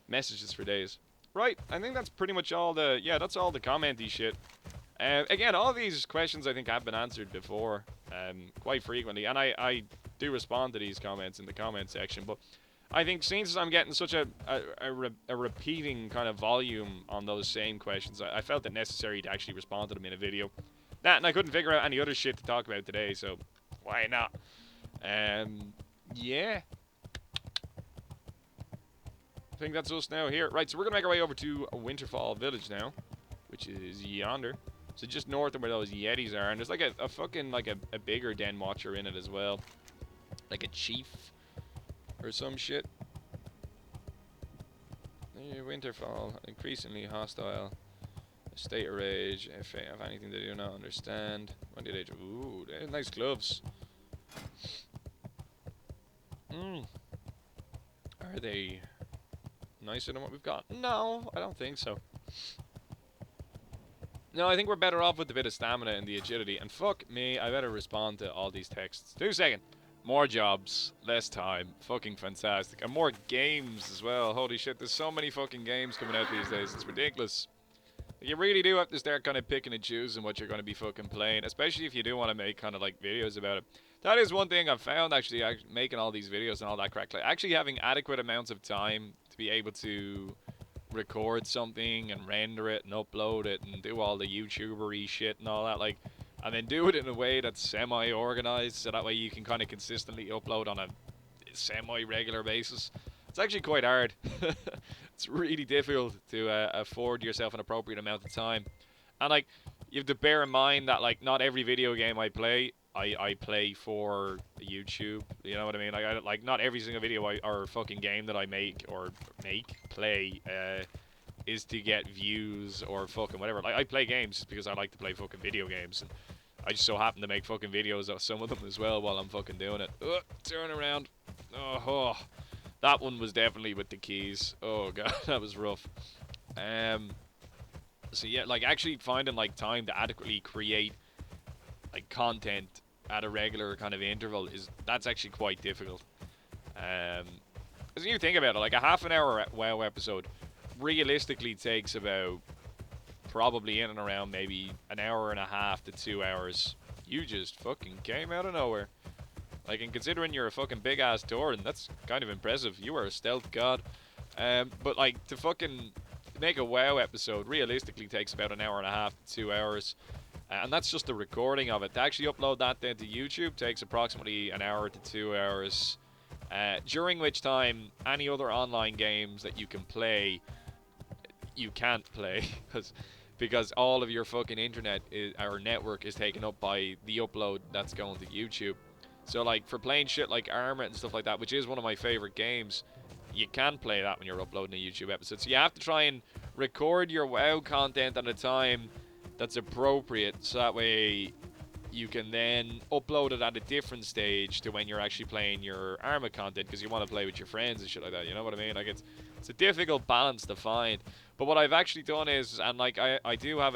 Messages for days. Right, I think that's pretty much all the... Yeah, that's all the commenty shit. Again, all these questions I think have been answered before, quite frequently. And I do respond to these comments in the comment section, but... I think since I'm getting such a repeating kind of volume on those same questions, I felt it necessary to actually respond to them in a video. That, and I couldn't figure out any other shit to talk about today, so why not? Yeah. I think that's us now here. Right, so we're going to make our way over to Winterfell Village now, which is yonder. So just north of where those Yetis are, and there's like a fucking, like a bigger Den Watcher in it as well. Like a chief. Or some shit. Winterfell, increasingly hostile. A state of rage, if they have anything they do not understand. When did they do? Ooh, they have nice gloves. Are they nicer than what we've got? No, I don't think so. No, I think we're better off with a bit of stamina and the agility. And fuck me, I better respond to all these texts. 2 seconds. More jobs, less time, fucking fantastic. And more games as well. Holy shit, there's so many fucking games coming out these days, it's ridiculous. You really do have to start kind of picking and choosing what you're going to be fucking playing, especially if you do want to make kind of like videos about it. That is one thing I've found actually, making all these videos and all that crack. Like actually having adequate amounts of time to be able to record something and render it and upload it and do all the YouTuber-y shit and all that, like, and then do it in a way that's semi-organized, so that way you can kind of consistently upload on a semi-regular basis. It's actually quite hard. It's really difficult to afford yourself an appropriate amount of time. And like, you have to bear in mind that like not every video game I play, I play for YouTube. You know what I mean? Like not every single video or fucking game that I make or play is to get views or fucking whatever. Like I play games just because I like to play fucking video games. And I just so happen to make fucking videos of some of them as well while I'm fucking doing it. Turn around. Oh, that one was definitely with the keys. Oh god, that was rough. So yeah, like actually finding like time to adequately create like content at a regular kind of interval that's actually quite difficult. Because you think about it, like a half an hour WoW episode realistically takes about probably in and around maybe an hour and a half to 2 hours. You just fucking came out of nowhere. Like, and considering you're a fucking big ass Tauren, that's kind of impressive. You are a stealth god. But like to fucking make a WoW episode realistically takes about an hour and a half to 2 hours. And that's just the recording of it. To actually upload that then to YouTube takes approximately an hour to 2 hours. During which time, any other online games that you can play, you can't play. Because all of your fucking internet or network is taken up by the upload that's going to YouTube. So like for playing shit like Arma and stuff like that, which is one of my favorite games, you can play that when you're uploading a YouTube episode. So you have to try and record your WoW content at a time that's appropriate, so that way you can then upload it at a different stage to when you're actually playing your Arma content, because you want to play with your friends and shit like that. You know what I mean? Like it's a difficult balance to find. But what I've actually done is, and like I do have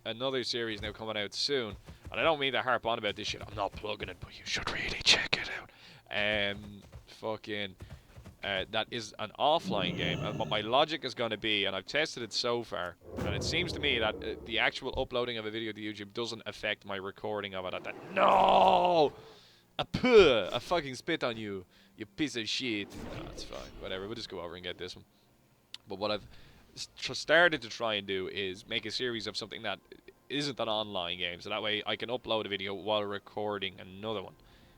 another series now coming out soon, and I don't mean to harp on about this shit. I'm not plugging it, but you should really check it out. Fucking. That is an offline game, and what my logic is going to be, and I've tested it so far, and it seems to me that the actual uploading of a video to YouTube doesn't affect my recording of it at that. No! I fucking spit on you, you piece of shit. No, it's fine, whatever, we'll just go over and get this one. But what I've started to try and do is make a series of something that isn't an online game, so that way I can upload a video while recording another one,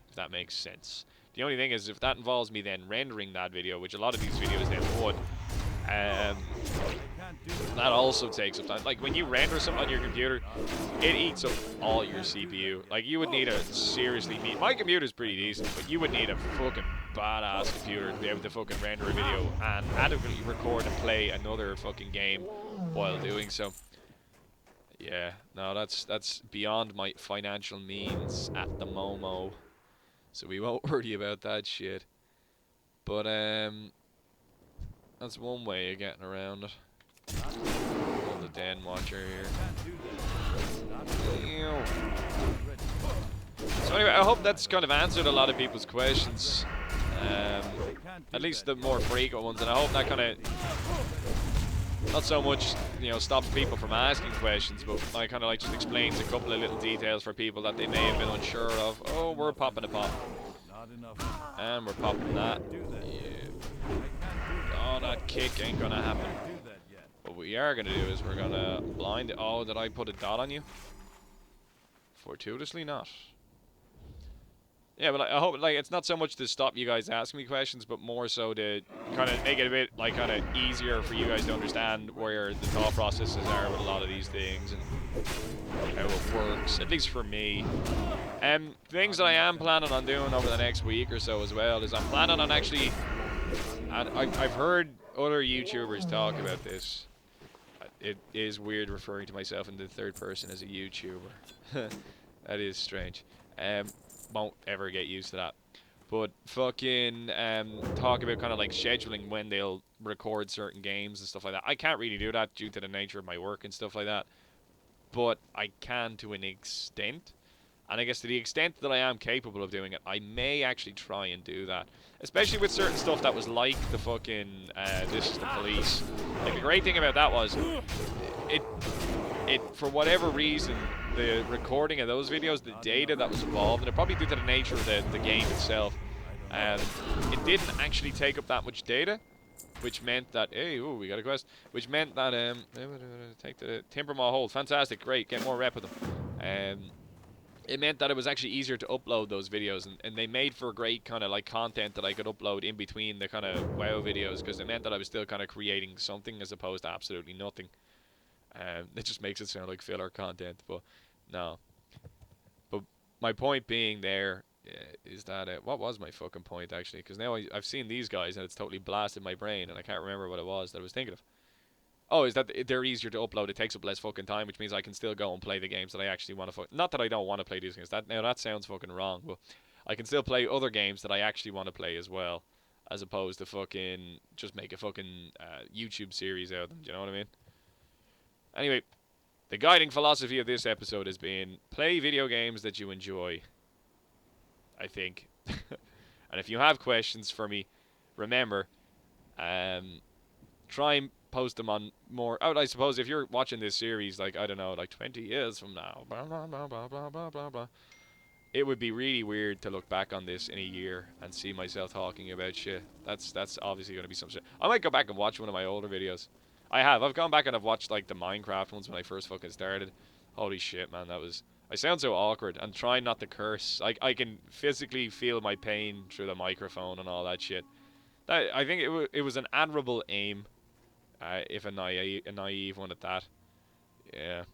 if that makes sense. The only thing is, if that involves me then rendering that video, which a lot of these videos then would, that also takes up time. Like, when you render something on your computer, it eats up all your CPU. Like, you would need a seriously my computer's pretty decent, but you would need a fucking badass computer to be able to fucking render a video and adequately record and play another fucking game while doing so. Yeah, no, that's beyond my financial means at the Momo. So we won't worry about that shit. But that's one way of getting around it. On the Den Watcher here. So anyway, I hope that's kind of answered a lot of people's questions. At least the more frequent ones, and I hope that kind of not so much, you know, stops people from asking questions, but I kind of like just explains a couple of little details for people that they may have been unsure of. Oh, we're popping a pop. And we're popping that. Yeah. Oh, that kick ain't gonna happen. What we are gonna do is we're gonna blind it. Oh, did I put a dot on you? Fortuitously not. Yeah, but I hope, like, it's not so much to stop you guys asking me questions, but more so to kind of make it a bit, like, kind of easier for you guys to understand where the thought processes are with a lot of these things and how it works, at least for me. Things that I am planning on doing over the next week or so as well is I'm planning on actually, and I've heard other YouTubers talk about this. It is weird referring to myself in the third person as a YouTuber. That is strange. Won't ever get used to that. But fucking talk about kind of like scheduling when they'll record certain games and stuff like that. I can't really do that due to the nature of my work and stuff like that. But I can to an extent. And I guess to the extent that I am capable of doing it, I may actually try and do that. Especially with certain stuff that was like the fucking, this is the police. Like, the great thing about that was, it, for whatever reason, the recording of those videos, the data that was involved, and it probably due to the nature of the game itself, it didn't actually take up that much data, which meant that, hey, ooh, we got a quest, which meant that, take the Timber Maw hold, fantastic, great, get more rep with them. It meant that it was actually easier to upload those videos, and they made for great kind of like content that I could upload in between the kind of WoW videos, because it meant that I was still kind of creating something as opposed to absolutely nothing. It just makes it sound like filler content, but no. But my point being there is that, what was my fucking point actually? Because now I've seen these guys and it's totally blasted my brain and I can't remember what it was that I was thinking of. Oh, is that they're easier to upload, it takes up less fucking time, which means I can still go and play the games that I actually want to not that I don't want to play these games, that sounds fucking wrong, but I can still play other games that I actually want to play as well, as opposed to fucking just make a fucking YouTube series out of them, do you know what I mean? Anyway, the guiding philosophy of this episode has been play video games that you enjoy, I think. And if you have questions for me, remember, try and post them on more. Oh, I suppose if you're watching this series, like, I don't know, like 20 years from now, blah, blah, blah, blah, blah, blah, blah, blah, it would be really weird to look back on this in a year and see myself talking about shit. That's obviously going to be some shit. I might go back and watch one of my older videos. I've gone back and I've watched, like, the Minecraft ones when I first fucking started. Holy shit, man, that was... I sound so awkward. I'm trying not to curse. I can physically feel my pain through the microphone and all that shit. I think it was an admirable aim. If a naive one at that. Yeah.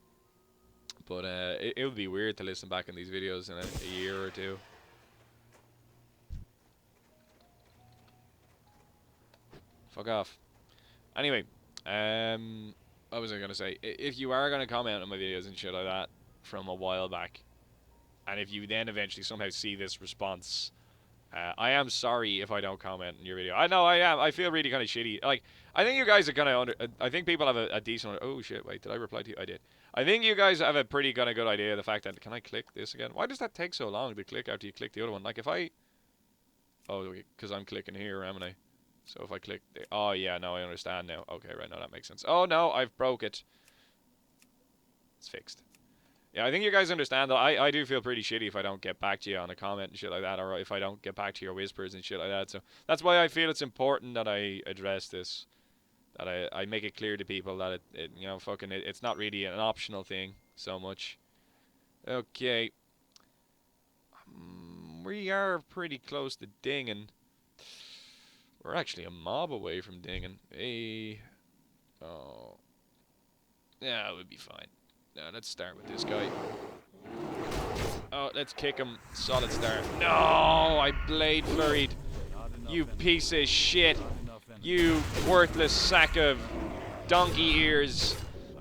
But it would be weird to listen back on these videos in a year or two. Fuck off. Anyway, what was I going to say? If you are going to comment on my videos and shit like that from a while back, and if you then eventually somehow see this response, I am sorry if I don't comment on your video. I know I am. I feel really kind of shitty. Like, I think you guys are kind of I think people have a decent... Oh, shit, wait. Did I reply to you? I did. I think you guys have a pretty kind of good idea of the fact that... Can I click this again? Why does that take so long to click after you click the other one? Like, if I... Oh, because I'm clicking here, am I? So if I click... Oh, yeah, no, I understand now. Okay, right, no, that makes sense. Oh, no, I've broke it. It's fixed. Yeah, I think you guys understand that I do feel pretty shitty if I don't get back to you on a comment and shit like that, or if I don't get back to your whispers and shit like that. So that's why I feel it's important that I address this, that I make it clear to people that it you know, fucking it's not really an optional thing so much. Okay, we are pretty close to dinging. We're actually a mob away from dinging. Hey, oh, yeah, it would be fine. Now let's start with this guy. Oh, let's kick him. Solid start. No, I blade flurried. You piece of shit. You worthless sack of donkey ears.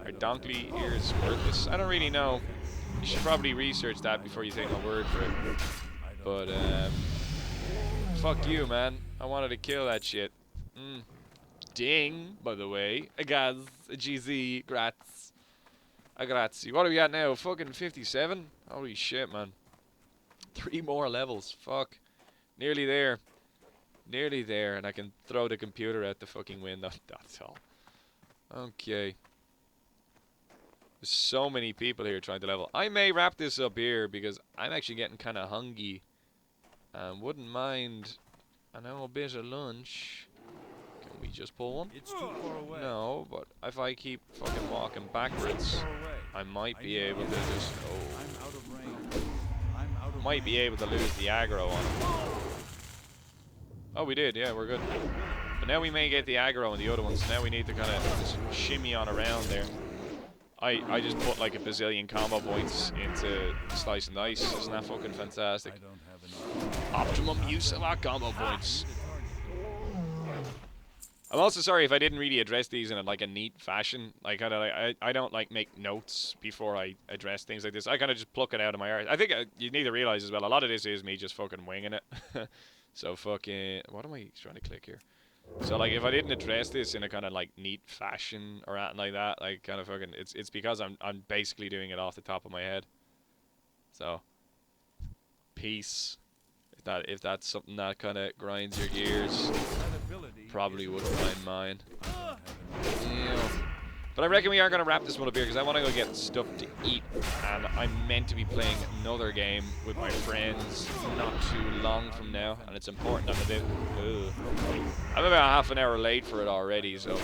Are donkey ears worthless? I don't really know. You should probably research that before you take my word for it. But, fuck you, man. I wanted to kill that shit. Ding, by the way. A gaz, a GZ, grats. Grazie. What are we at now? Fucking 57? Holy shit, man. 3 more levels. Fuck. Nearly there. Nearly there. And I can throw the computer out the fucking window. That's all. Okay. There's so many people here trying to level. I may wrap this up here because I'm actually getting kind of hungry. Wouldn't mind a little bit of lunch. Can we just pull one? It's too far away. No, but if I keep fucking walking backwards, I might be able to just... Oh. I'm out of range. I'm out of Might be able to lose the aggro on him. Oh, we did. Yeah, we're good. But now we may get the aggro on the other ones. So now we need to kind of just shimmy on around there. I just put like a bazillion combo points into Slice and Dice. Isn't that fucking fantastic? I don't have enough. Optimum use of our combo points. I'm also sorry if I didn't really address these in like a neat fashion. Like I don't like make notes before I address things like this. I kind of just pluck it out of my art. I think you need to realize as well, a lot of this is me just fucking winging it. So fucking, what am I trying to click here? So like if I didn't address this in a kind of like neat fashion or anything like that, like kind of fucking, it's because I'm basically doing it off the top of my head. So peace. If that's something that kind of grinds your gears, That ability probably is wouldn't mind mine. a- Yeah. But I reckon we are going to wrap this one up here because I want to go get stuff to eat. And I'm meant to be playing another game with my friends not too long from now. And it's important. I'm about half an hour late for it already, so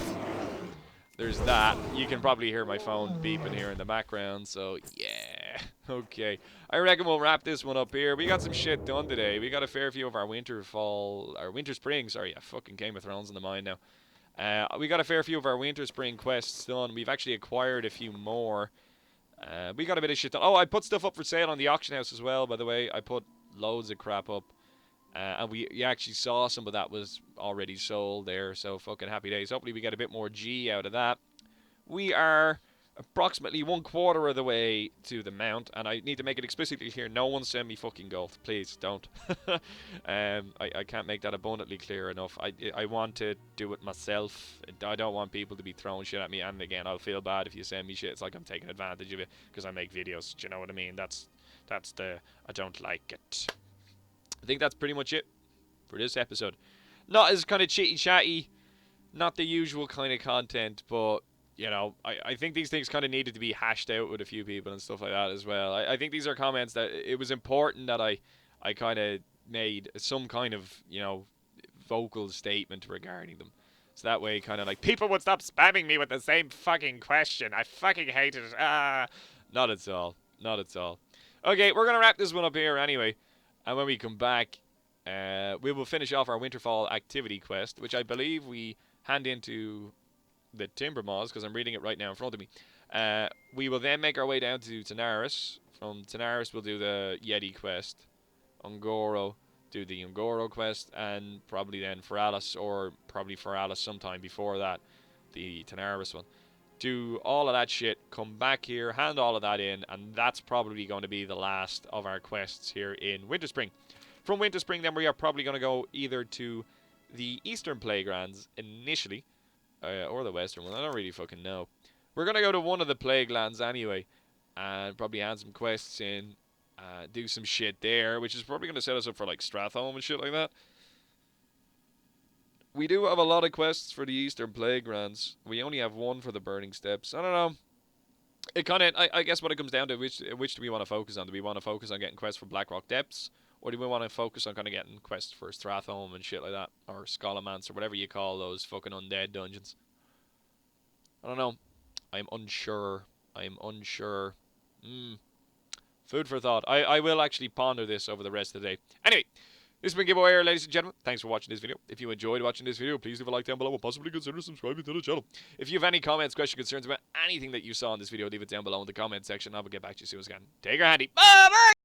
there's that. You can probably hear my phone beeping here in the background, so yeah. Okay. I reckon we'll wrap this one up here. We got some shit done today. We got a fair few of our winter spring, sorry, fucking Game of Thrones in the mind now. We got a fair few of our winter spring quests done. We've actually acquired a few more. We got a bit of shit done. Oh, I put stuff up for sale on the auction house as well, by the way. I put loads of crap up. And you actually saw some of that was already sold there, so fucking happy days. Hopefully we get a bit more G out of that. We are approximately 1/4 of the way to the mount, and I need to make it explicitly here, no one send me fucking gold. Please, don't. I can't make that abundantly clear enough. I want to do it myself. I don't want people to be throwing shit at me, and again, I'll feel bad if you send me shit. It's like I'm taking advantage of it, because I make videos. Do you know what I mean? That's I don't like it. I think that's pretty much it for this episode. Not as kind of chitty chatty, not the usual kind of content, but you know, I think these things kind of needed to be hashed out with a few people and stuff like that as well. I think these are comments that it was important that I kind of made some kind of, you know, vocal statement regarding them. So that way, kind of like, people would stop spamming me with the same fucking question. I fucking hate it. Not at all. Not at all. Okay, we're going to wrap this one up here anyway. And when we come back, we will finish off our Winterfall activity quest, which I believe we hand into the Timber Maws, because I'm reading it right now in front of me. We will then make our way down to Tanaris. From Tanaris, we'll do the Yeti quest. Ungoro, do the Ungoro quest, and probably then Feralis, or probably Feralis sometime before that, the Tanaris one. Do all of that shit, come back here, hand all of that in, and that's probably going to be the last of our quests here in Winterspring. From Winterspring, then we are probably going to go either to the Eastern Playgrounds initially, or the Western one. I don't really fucking know. We're going to go to one of the Plaguelands anyway, and probably hand some quests in, do some shit there, which is probably going to set us up for like Stratholme and shit like that. We do have a lot of quests for the Eastern Playgrounds. We only have one for the Burning Steps. I don't know. It kind of, I guess what it comes down to, which do we want to focus on? Do we want to focus on getting quests for Blackrock Depths? Or do we want to focus on kind of getting quests for Stratholme and shit like that? Or Scholomance, or whatever you call those fucking undead dungeons. I don't know. I'm unsure. Food for thought. I will actually ponder this over the rest of the day. Anyway, this has been Gibboeire, ladies and gentlemen. Thanks for watching this video. If you enjoyed watching this video, please leave a like down below and possibly consider subscribing to the channel. If you have any comments, questions, concerns about anything that you saw in this video, leave it down below in the comment section. I will get back to you as soon as I can. Take care, handy. Bye-bye!